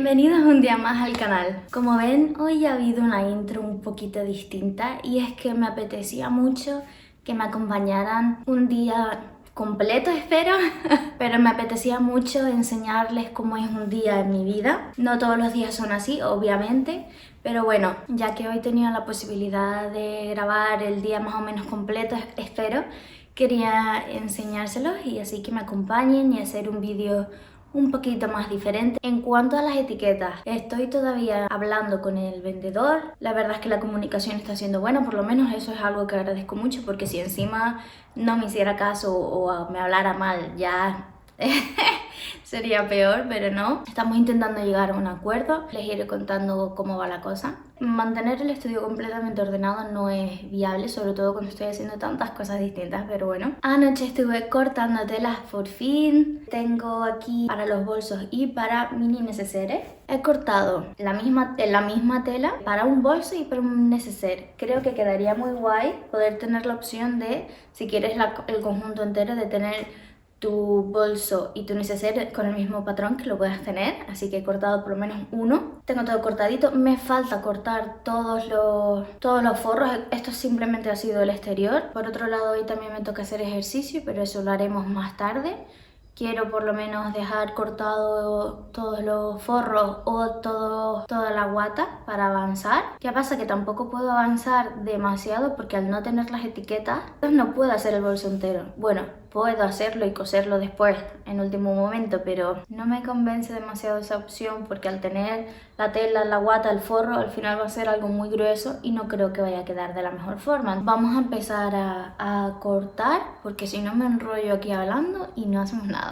Bienvenidos un día más al canal. Como ven, hoy ha habido una intro un poquito distinta y es que me apetecía mucho que me acompañaran un día completo, espero, pero me apetecía mucho enseñarles cómo es un día en mi vida. No todos los días son así, obviamente, pero bueno, ya que hoy he tenido la posibilidad de grabar el día más o menos completo, espero, quería enseñárselos y así que me acompañen y hacer un vídeo un poquito más diferente. En cuanto a las etiquetas, estoy todavía hablando con el vendedor. La verdad es que la comunicación está siendo buena, por lo menos eso es algo que agradezco mucho, porque si encima no me hiciera caso o me hablara mal, ya sería peor, pero no. Estamos intentando llegar a un acuerdo. Les iré contando cómo va la cosa. Mantener el estudio completamente ordenado no es viable, sobre todo cuando estoy haciendo tantas cosas distintas, pero bueno. Anoche estuve cortando telas por fin. Tengo aquí para los bolsos y para mini neceseres. He cortado la misma tela para un bolso y para un neceser. Creo que quedaría muy guay poder tener la opción de, si quieres el conjunto entero, de tener tu bolso y tu neceser con el mismo patrón, que lo puedas tener. Así que he cortado por lo menos uno. Tengo todo cortadito. Me falta cortar todos los forros. Esto simplemente ha sido el exterior. Por otro lado, hoy también me toca hacer ejercicio, pero eso lo haremos más tarde. Quiero por lo menos dejar cortado todos los forros o toda la guata para avanzar. ¿Qué pasa? Que tampoco puedo avanzar demasiado porque al no tener las etiquetas no puedo hacer el bolso entero. Bueno, puedo hacerlo y coserlo después en último momento, pero no me convence demasiado esa opción porque al tener la tela, la guata, el forro, al final va a ser algo muy grueso y no creo que vaya a quedar de la mejor forma. Vamos a empezar a cortar porque si no me enrollo aquí hablando y no hacemos nada.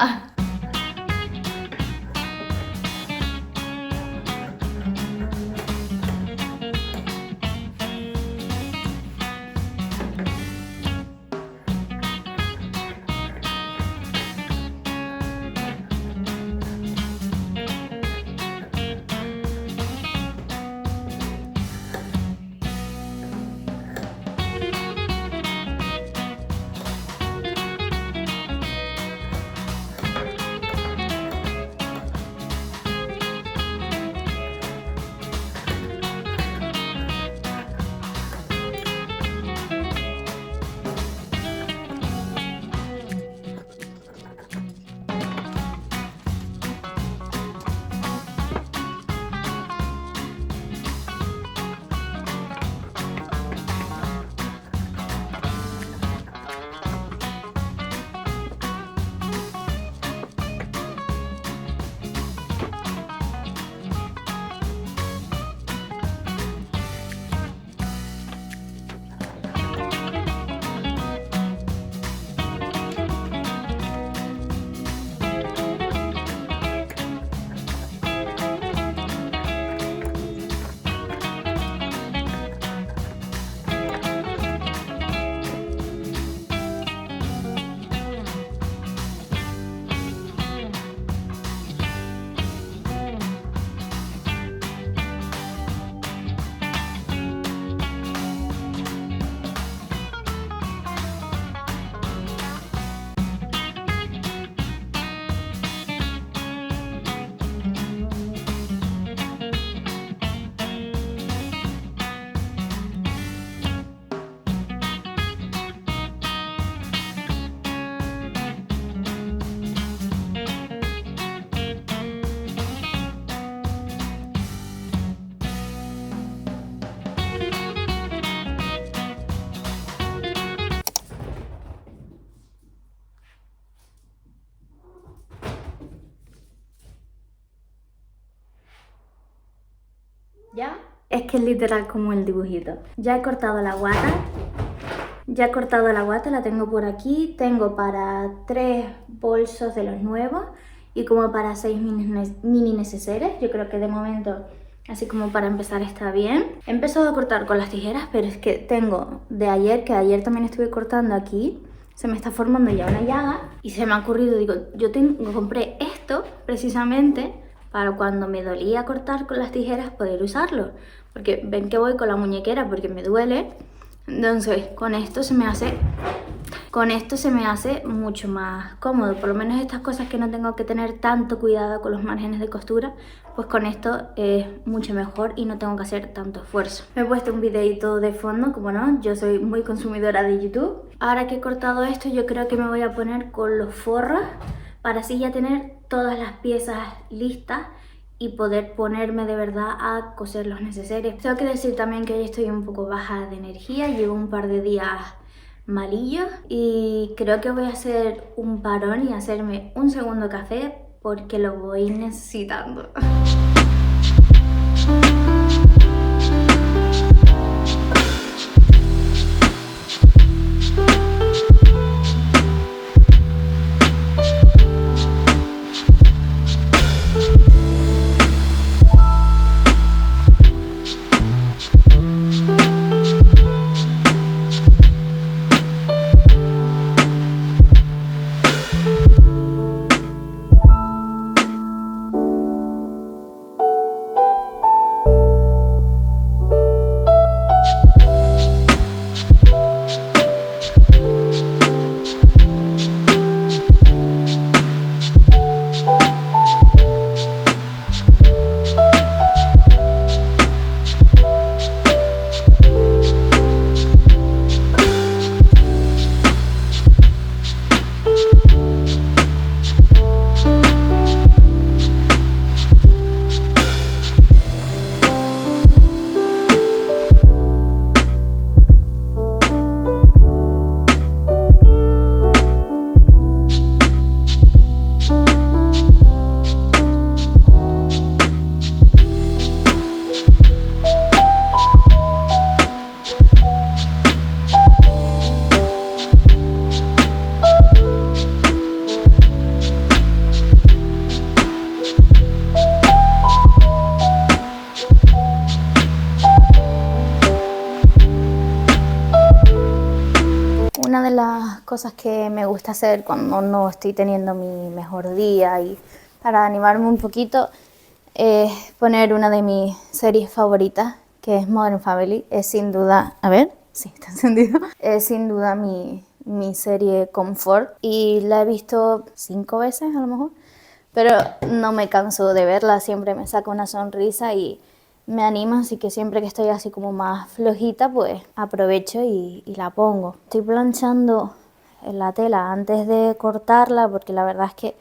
¿Ya? Es que es literal como el dibujito. Ya he cortado la guata. La tengo por aquí. Tengo para 3 bolsos de los nuevos y como para 6 mini neceseres. Yo creo que de momento, así como para empezar, está bien. He empezado a cortar con las tijeras, pero es que tengo de ayer, que ayer también estuve cortando aquí. Se me está formando ya una llaga y se me ha ocurrido, digo, compré esto precisamente para cuando me dolía cortar con las tijeras poder usarlo, porque ven que voy con la muñequera porque me duele, entonces con esto se me hace Con esto se me hace mucho más cómodo, por lo menos estas cosas que no tengo que tener tanto cuidado con los márgenes de costura, pues con esto es mucho mejor y no tengo que hacer tanto esfuerzo. Me he puesto un videito de fondo, como no, yo soy muy consumidora de YouTube. Ahora que he cortado esto, yo creo que me voy a poner con los forros para así ya tener todas las piezas listas y poder ponerme de verdad a coser los necesarios. Tengo que decir también que hoy estoy un poco baja de energía, llevo un par de días malillos y creo que voy a hacer un parón y hacerme un segundo café porque lo voy necesitando. Una de las cosas que me gusta hacer cuando no estoy teniendo mi mejor día y para animarme un poquito es poner una de mis series favoritas, que es Modern Family. Es sin duda, a ver, sí, está encendido. Es sin duda mi serie confort y la he visto 5 veces a lo mejor, pero no me canso de verla, siempre me saca una sonrisa y me anima, así que siempre que estoy así como más flojita, pues aprovecho y la pongo. Estoy planchando la tela antes de cortarla porque la verdad es que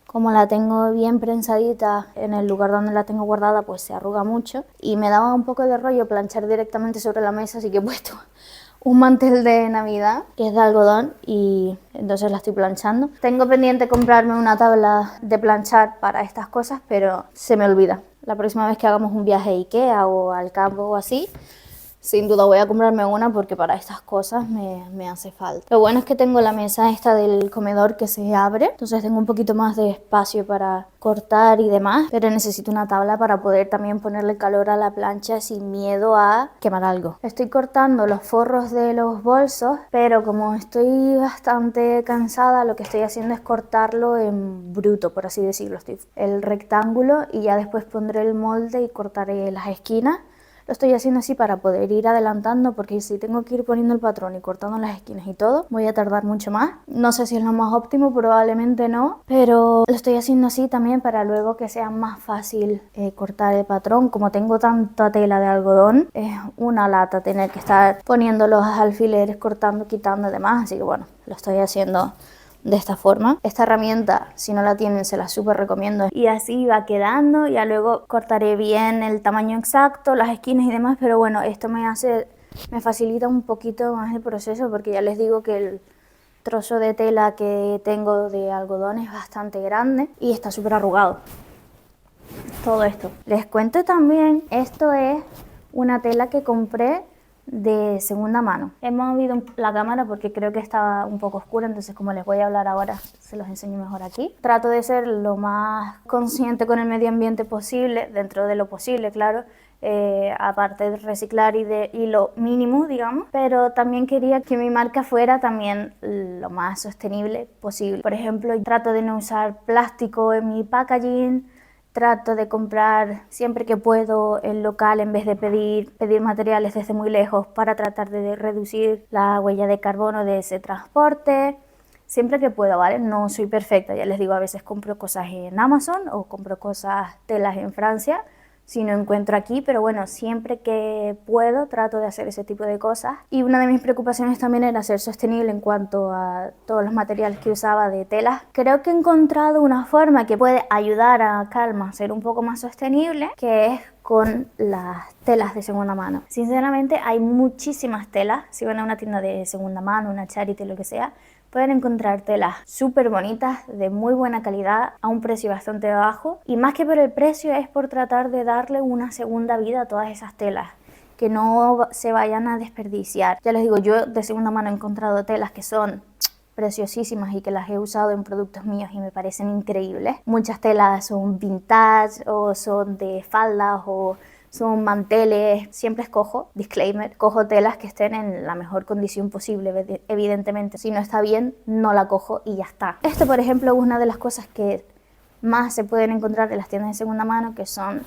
como la tengo bien prensadita en el lugar donde la tengo guardada, pues se arruga mucho y me daba un poco de rollo planchar directamente sobre la mesa, así que he puesto un mantel de Navidad que es de algodón y entonces la estoy planchando. Tengo pendiente comprarme una tabla de planchar para estas cosas, pero se me olvida. La próxima vez que hagamos un viaje a Ikea o al campo o así, sin duda voy a comprarme una porque para estas cosas me hace falta. Lo bueno es que tengo la mesa esta del comedor que se abre, entonces tengo un poquito más de espacio para cortar y demás, pero necesito una tabla para poder también ponerle calor a la plancha sin miedo a quemar algo. Estoy cortando los forros de los bolsos, pero como estoy bastante cansada, lo que estoy haciendo es cortarlo en bruto, por así decirlo. El rectángulo y ya después pondré el molde y cortaré las esquinas. Lo estoy haciendo así para poder ir adelantando porque si tengo que ir poniendo el patrón y cortando las esquinas y todo, voy a tardar mucho más. No sé si es lo más óptimo, probablemente no, pero lo estoy haciendo así también para luego que sea más fácil cortar el patrón. Como tengo tanta tela de algodón, es una lata tener que estar poniendo los alfileres, cortando, quitando y demás, así que bueno, lo estoy haciendo de esta forma. Esta herramienta, si no la tienen, se la súper recomiendo. Y así va quedando, ya luego cortaré bien el tamaño exacto, las esquinas y demás, pero bueno, esto me facilita un poquito más el proceso porque ya les digo que el trozo de tela que tengo de algodón es bastante grande y está súper arrugado. Todo esto. Les cuento también, esto es una tela que compré de segunda mano. He movido la cámara porque creo que estaba un poco oscura, entonces como les voy a hablar ahora, se los enseño mejor aquí. Trato de ser lo más consciente con el medio ambiente posible, dentro de lo posible, claro, aparte de reciclar y lo mínimo, digamos, pero también quería que mi marca fuera también lo más sostenible posible. Por ejemplo, trato de no usar plástico en mi packaging, Trato de comprar siempre que puedo en local en vez de pedir materiales desde muy lejos para tratar de reducir la huella de carbono de ese transporte. Siempre que puedo, ¿vale? No soy perfecta, ya les digo, a veces compro cosas en Amazon o compro cosas, telas en Francia, si no encuentro aquí, pero bueno, siempre que puedo trato de hacer ese tipo de cosas. Y una de mis preocupaciones también era ser sostenible en cuanto a todos los materiales que usaba de telas. Creo que he encontrado una forma que puede ayudar a Calma a ser un poco más sostenible, que es con las telas de segunda mano. Sinceramente hay muchísimas telas, si van a una tienda de segunda mano, una Charity, lo que sea, pueden encontrar telas súper bonitas, de muy buena calidad, a un precio bastante bajo. Y más que por el precio es por tratar de darle una segunda vida a todas esas telas, que no se vayan a desperdiciar. Ya les digo, yo de segunda mano he encontrado telas que son preciosísimas y que las he usado en productos míos y me parecen increíbles. Muchas telas son vintage o son de faldas o son manteles. Siempre escojo, disclaimer, cojo telas que estén en la mejor condición posible, evidentemente. Si no está bien, no la cojo y ya está. Esto, por ejemplo, es una de las cosas que más se pueden encontrar en las tiendas de segunda mano, que son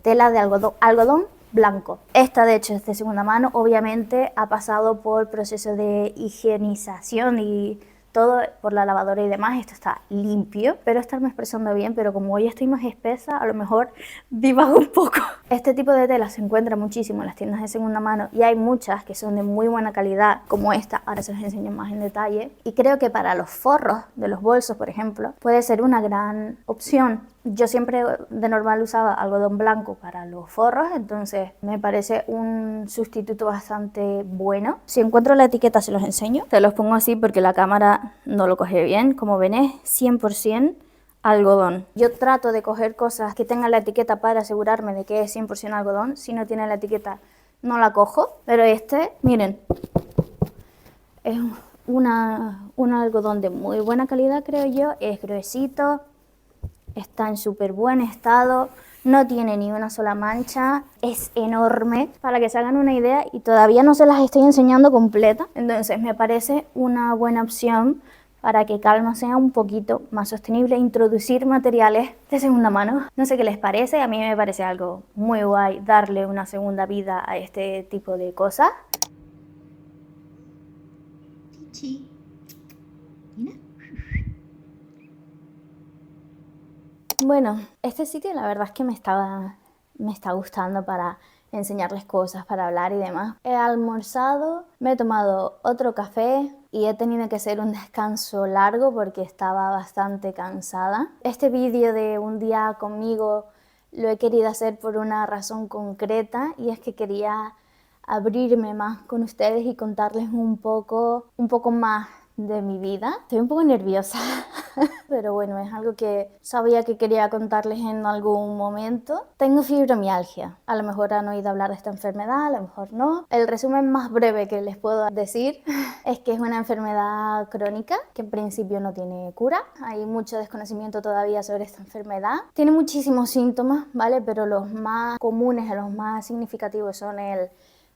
telas de algodón blanco. Esta, de hecho, es de segunda mano. Obviamente ha pasado por proceso de higienización y todo por la lavadora y demás. Esto está limpio, espero estarme expresando bien, pero como hoy estoy más espesa, a lo mejor divago un poco. Este tipo de tela se encuentra muchísimo en las tiendas de segunda mano y hay muchas que son de muy buena calidad, como esta, ahora se las enseño más en detalle. Y creo que para los forros de los bolsos, por ejemplo, puede ser una gran opción. Yo siempre de normal usaba algodón blanco para los forros, entonces me parece un sustituto bastante bueno. Si encuentro la etiqueta se los enseño. Te los pongo así porque la cámara no lo coge bien. Como ven, es 100% algodón. Yo trato de coger cosas que tengan la etiqueta para asegurarme de que es 100% algodón. Si no tiene la etiqueta no la cojo. Pero este, miren, es un algodón de muy buena calidad, creo yo. Es gruesito. Está en súper buen estado, no tiene ni una sola mancha, es enorme, para que se hagan una idea, y todavía no se las estoy enseñando completa, entonces me parece una buena opción para que Calma sea un poquito más sostenible, introducir materiales de segunda mano. No sé qué les parece, a mí me parece algo muy guay darle una segunda vida a este tipo de cosas. Chichi, mira. Bueno, este sitio la verdad es que me está gustando para enseñarles cosas, para hablar y demás. He almorzado, me he tomado otro café y he tenido que hacer un descanso largo porque estaba bastante cansada. Este vídeo de un día conmigo lo he querido hacer por una razón concreta, y es que quería abrirme más con ustedes y contarles un poco más de mi vida. Estoy un poco nerviosa, pero bueno, es algo que sabía que quería contarles en algún momento. Tengo fibromialgia. A lo mejor han oído hablar de esta enfermedad, a lo mejor no. El resumen más breve que les puedo decir es que es una enfermedad crónica que en principio no tiene cura. Hay mucho desconocimiento todavía sobre esta enfermedad. Tiene muchísimos síntomas, ¿vale? Pero los más comunes, los más significativos son el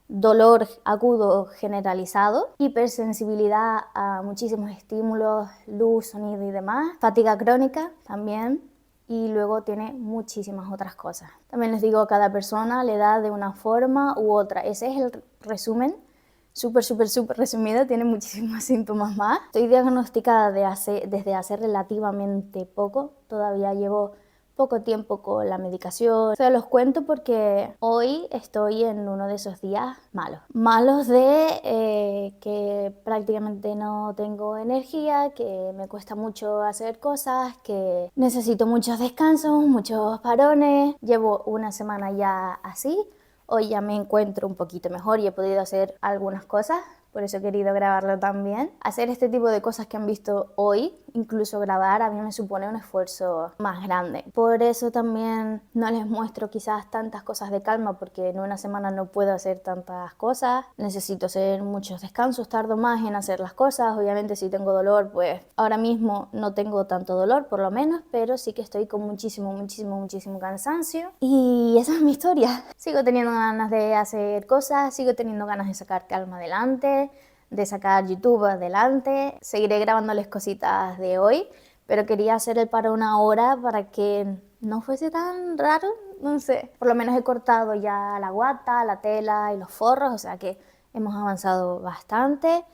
dolor agudo generalizado, hipersensibilidad a muchísimos estímulos, luz, sonido y demás, fatiga crónica también, y luego tiene muchísimas otras cosas. También les digo, cada persona le da de una forma u otra. Ese es el resumen, súper resumido, tiene muchísimos síntomas más. Estoy diagnosticada desde hace relativamente poco, todavía llevo poco tiempo con la medicación. Se los cuento porque hoy estoy en uno de esos días malos de que prácticamente no tengo energía, que me cuesta mucho hacer cosas, que necesito muchos descansos, muchos parones. Llevo una semana ya así. Hoy ya me encuentro un poquito mejor y he podido hacer algunas cosas, por eso he querido grabarlo también. Hacer este tipo de cosas que han visto hoy, incluso grabar, a mí me supone un esfuerzo más grande. Por eso también no les muestro quizás tantas cosas de Calma, porque en una semana no puedo hacer tantas cosas. Necesito hacer muchos descansos, tardo más en hacer las cosas. Obviamente si tengo dolor, pues ahora mismo no tengo tanto dolor, por lo menos, pero sí que estoy con muchísimo cansancio. Y esa es mi historia. Sigo teniendo ganas de hacer cosas, sigo teniendo ganas de sacar Calma adelante, de sacar YouTube adelante. Seguiré grabándoles cositas de hoy, pero quería hacer el parón ahora para que no fuese tan raro, no sé. Por lo menos he cortado ya la guata, la tela y los forros, o sea que hemos avanzado bastante.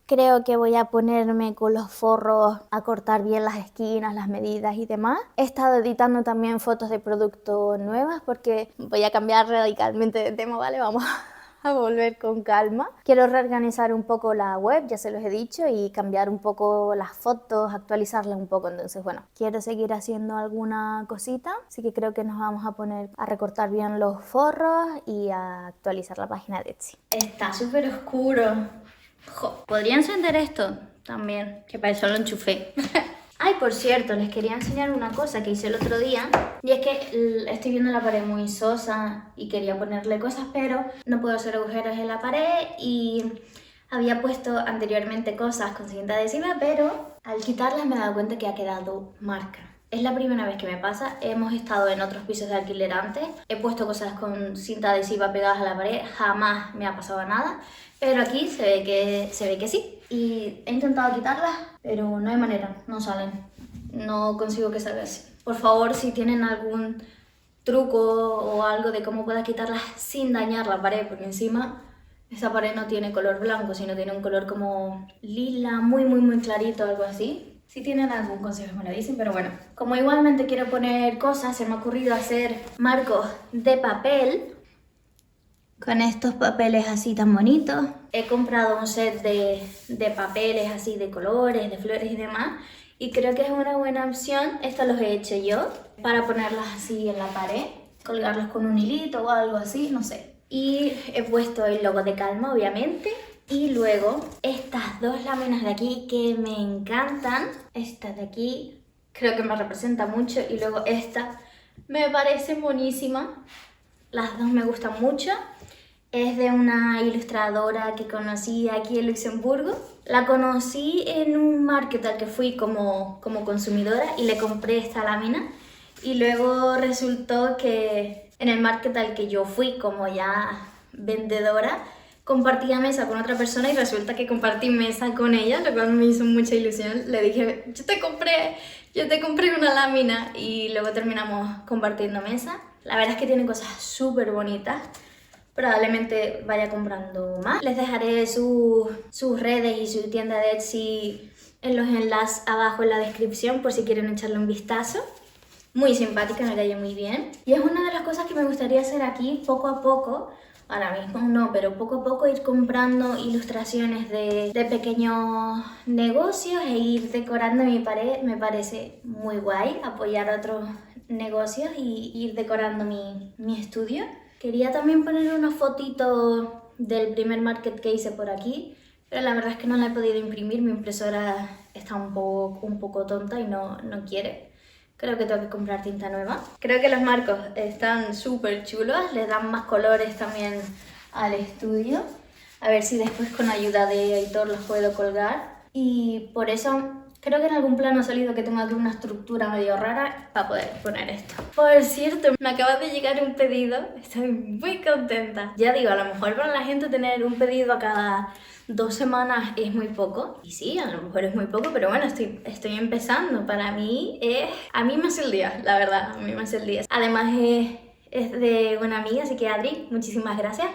Creo que voy a ponerme con los forros a cortar bien las esquinas, las medidas y demás. He estado editando también fotos de producto nuevas porque voy a cambiar radicalmente de tema, ¿vale? Vamos a volver con calma. Quiero reorganizar un poco la web, ya se los he dicho, y cambiar un poco las fotos, actualizarlas un poco. Entonces, bueno, quiero seguir haciendo alguna cosita, así que creo que nos vamos a poner a recortar bien los forros y a actualizar la página de Etsy. Está súper oscuro. ¿Podría encender esto también? Que para eso lo enchufé. Ay, por cierto, les quería enseñar una cosa que hice el otro día. Y es que estoy viendo la pared muy sosa y quería ponerle cosas, pero no puedo hacer agujeros en la pared. Y había puesto anteriormente cosas con cinta adhesiva, pero al quitarlas me he dado cuenta que ha quedado marca. Es la primera vez que me pasa. Hemos estado en otros pisos de alquiler antes. He puesto cosas con cinta adhesiva pegadas a la pared. Jamás me ha pasado nada. Pero aquí se ve que sí. Y he intentado quitarlas, pero no hay manera. No salen. No consigo que salga así. Por favor, si tienen algún truco o algo de cómo puedas quitarlas sin dañar la pared, porque encima esa pared no tiene color blanco, sino tiene un color como lila, muy clarito, algo así. Si tienen algún consejo me lo dicen, pero bueno. Como igualmente quiero poner cosas, se me ha ocurrido hacer marcos de papel con estos papeles así tan bonitos. He comprado un set de papeles así de colores, de flores y demás. Y creo que es una buena opción. Estos los he hecho yo para ponerlos así en la pared, colgarlos con un hilito o algo así, no sé. Y he puesto el logo de Calma, obviamente. Y luego estas dos láminas de aquí que me encantan. Esta de aquí creo que me representa mucho y luego esta me parece buenísima. Las dos me gustan mucho. Es de una ilustradora que conocí aquí en Luxemburgo. La conocí en un market al que fui como consumidora y le compré esta lámina. Y luego resultó que en el market al que yo fui como ya vendedora, compartía mesa con otra persona y resulta que compartí mesa con ella, lo cual me hizo mucha ilusión. Le dije, yo te compré una lámina y luego terminamos compartiendo mesa. La verdad es que tiene cosas súper bonitas. Probablemente vaya comprando más. Les dejaré sus redes y su tienda de Etsy en los enlaces abajo en la descripción por si quieren echarle un vistazo. Muy simpática, me cae muy bien. Y es una de las cosas que me gustaría hacer aquí poco a poco. Ahora mismo no, pero poco a poco ir comprando ilustraciones de pequeños negocios e ir decorando mi pared. Me parece muy guay apoyar a otros negocios y ir decorando mi estudio. Quería también poner una fotito del primer market que hice por aquí, pero la verdad es que no la he podido imprimir. Mi impresora está un poco tonta y no quiere. Creo que tengo que comprar tinta nueva. Creo que los marcos están súper chulos, les dan más colores también al estudio. A ver si después con ayuda de editor los puedo colgar. Y por eso creo que en algún plano ha salido que tengo aquí una estructura medio rara para poder poner esto. Por cierto, me acaba de llegar un pedido, estoy muy contenta. Ya digo, a lo mejor para la gente tener un pedido a cada 2 semanas es muy poco. Y sí, a lo mejor es muy poco, pero bueno, estoy empezando. Para mí a mí me hace el día, la verdad, a mí me hace el día. Además es de una amiga, así que Adri, muchísimas gracias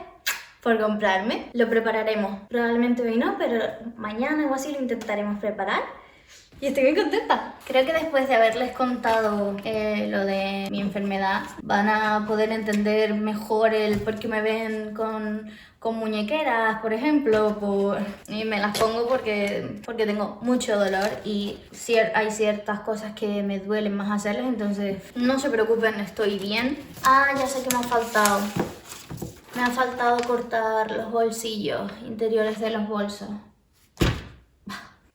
por comprarme. Lo prepararemos, probablemente hoy no, pero mañana o así lo intentaremos preparar. Y estoy muy contenta. Creo que después de haberles contado lo de mi enfermedad, van a poder entender mejor el por qué me ven con muñequeras, por ejemplo. Y me las pongo porque tengo mucho dolor y hay ciertas cosas que me duelen más hacerlas, entonces no se preocupen, estoy bien. Ah, ya sé que me ha faltado. Me ha faltado cortar los bolsillos interiores de los bolsos.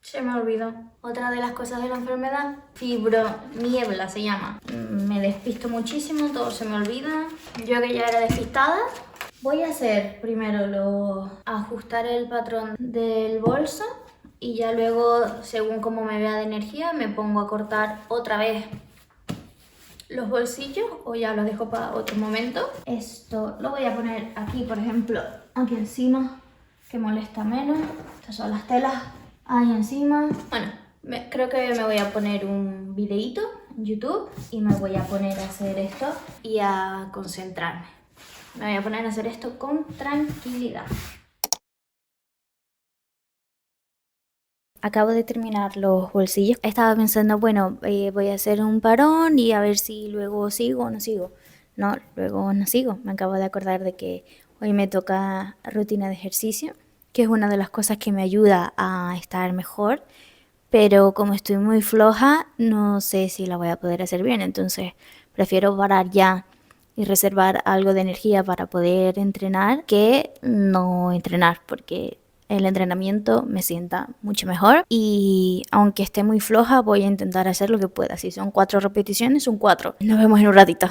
Se me olvidó. Otra de las cosas de la enfermedad, fibroniebla se llama. Me despisto muchísimo, todo se me olvida. Yo que ya era despistada. Voy a hacer primero ajustar el patrón del bolso y ya luego, según cómo me vea de energía, me pongo a cortar otra vez los bolsillos o ya los dejo para otro momento. Esto lo voy a poner aquí, por ejemplo, aquí encima, que molesta menos. Estas son las telas ahí encima. Bueno, creo que me voy a poner un videíto YouTube y me voy a poner a hacer esto y a concentrarme. Me voy a poner a hacer esto con tranquilidad. Acabo de terminar los bolsillos. Estaba pensando, bueno, voy a hacer un parón y a ver si luego sigo o no sigo. No, luego no sigo. Me acabo de acordar de que hoy me toca rutina de ejercicio, que es una de las cosas que me ayuda a estar mejor. Pero como estoy muy floja, no sé si la voy a poder hacer bien. Entonces prefiero parar ya y reservar algo de energía para poder entrenar que no entrenar, porque el entrenamiento me sienta mucho mejor y aunque esté muy floja voy a intentar hacer lo que pueda. Si son 4 repeticiones, son 4. Nos vemos en un ratito.